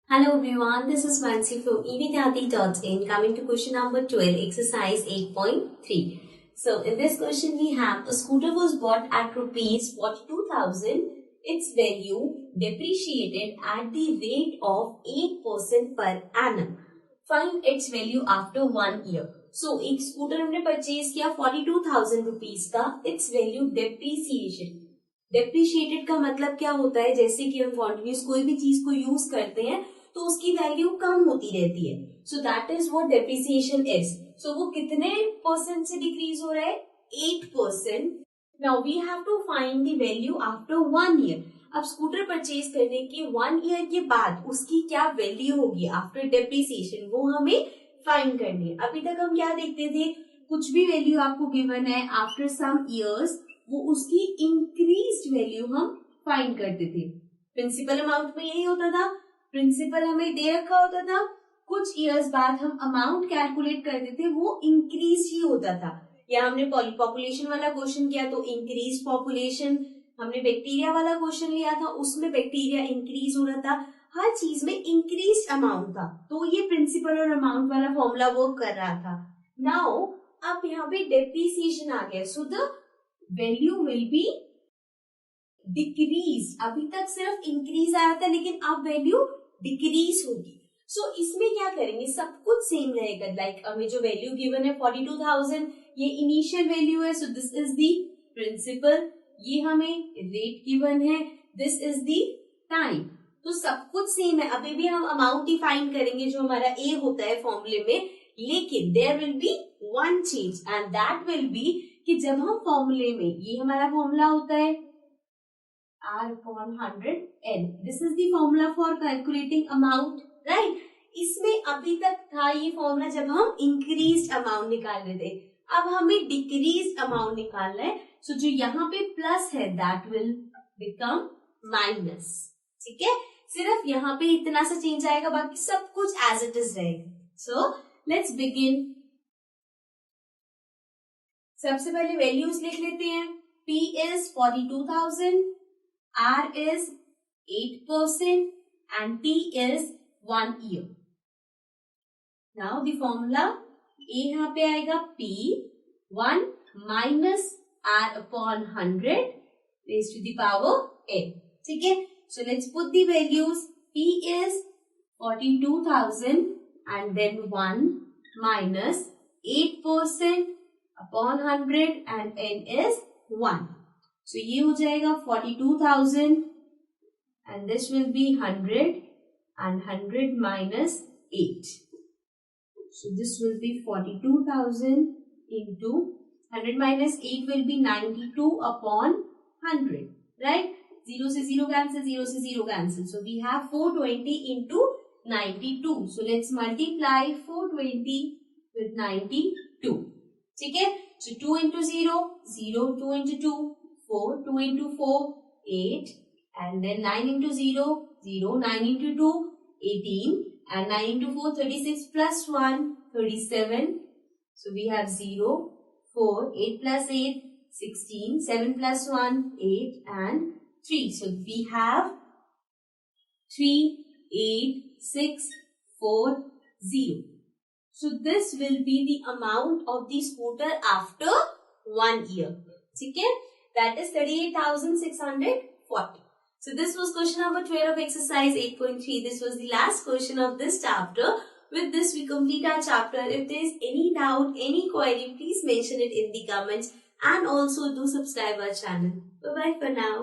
Hello everyone, this is Mansi from evidyati.in coming to question number 12, exercise 8.3. So in this question we have a scooter was bought at rupees 42,000. Its value depreciated at the rate of 8% per annum. Find its value after 1 year. So एक scooter हमने purchase किया 42,000 rupees का. Its value depreciation. Depreciated का मतलब क्या होता है, जैसे कि हम कॉन्टिन्यूस कोई भी चीज को यूज करते हैं तो उसकी वैल्यू कम होती रहती है. So that is what depreciation is. So वो कितने परसेंट से डिक्रीज हो रहा है? 8%. Now we have to find the value after 1 year. अब स्कूटर परचेज करने के 1 ईयर के बाद उसकी क्या वैल्यू होगी आफ्टर डेप्रिसिएशन, वो हमें फाइंड करनी है. अभी तक हम क्या देखते थे, कुछ भी वैल्यू आपको गिवन है आफ्टर सम ईयर्स वो उसकी इंक्रीज्ड वैल्यू हम फाइंड करते थे. प्रिंसिपल अमाउंट में यही होता था, प्रिंसिपल हमें दे रखा होता था, कुछ इयर्स बाद हम अमाउंट कैलकुलेट करते थे, वो इंक्रीज ही होता था. या हमने पॉपुलेशन वाला क्वेश्चन किया तो इंक्रीज पॉपुलेशन, हमने बैक्टीरिया वाला क्वेश्चन लिया था उसमें बैक्टीरिया इंक्रीज हो रहा था. हर चीज में इंक्रीज अमाउंट था, तो ये प्रिंसिपल और अमाउंट वाला फॉर्मूला वर्क कर रहा था. नाउ अब यहाँ पे डेप्रिसिएशन आ गया, so the value will be decrease. अभी तक सिर्फ इंक्रीज आया था लेकिन अब वैल्यू डिक्रीज होगी. सो इसमें क्या करेंगे, सब कुछ सेम रहेगा. लाइक हमें जो वैल्यू गिवन है 42,000, ये इनिशियल वैल्यू है, so this is the principal. ये हमें रेट गिवन है, दिस इज द टाइम. तो सब कुछ सेम है. अभी भी हम अमाउंट ही फाइंड करेंगे जो हमारा ए होता है फॉर्मूले में, लेकिन there will be one change and that will be कि जब हम फॉर्मूले में, ये हमारा फॉर्मूला होता है R/100N. This is the formula for calculating amount, right. इसमें अभी तक था ये फॉर्मूला जब हम इंक्रीज्ड अमाउंट निकाल रहे थे. अब हमें डिक्रीज्ड अमाउंट निकालना है. सो जो यहाँ पे प्लस है दैट विल बिकम माइनस. ठीक है, सिर्फ यहाँ पे इतना सा चेंज आएगा, बाकी सब कुछ एज इट इज रहेगा. So let's begin. सबसे पहले वैल्यूज लिख लेते हैं. P is 42,000, R is 8% and T is 1 year. Now the formula A यहाँ पे आएगा P 1 minus R upon 100 raised to the power n. ठीक है, so let's put the values. P is 42,000 and then 1 minus 8% upon 100 and n is 1. So ये हो जाएगा 42,000 and this will be 100 and 100 minus 8. So this will be 42,000 into 100 minus 8 will be 92 upon 100, right? 0 से 0 cancel, 0 से 0 cancel. So we have 420 into 92. So let's multiply 420 with 92. ठीक है, so 2 into 0, 0, 2 into 2, 4, 2 into 4, 8, and then 9 into 0, 0, 9 into 2, 18, and 9 into 4, 36 plus 1, 37. So we have 0, 4, 8 plus 8, 16, 7 plus 1, 8, and 3. So we have 3, 8, 6, 4, 0. So this will be the amount of the scooter after 1 year. ठीक है, that is 38,640. So this was question number 12 of exercise 8.3. This was the last question of this chapter. With this we complete our chapter. If there is any doubt, any query, please mention it in the comments and also do subscribe our channel. Bye bye for now.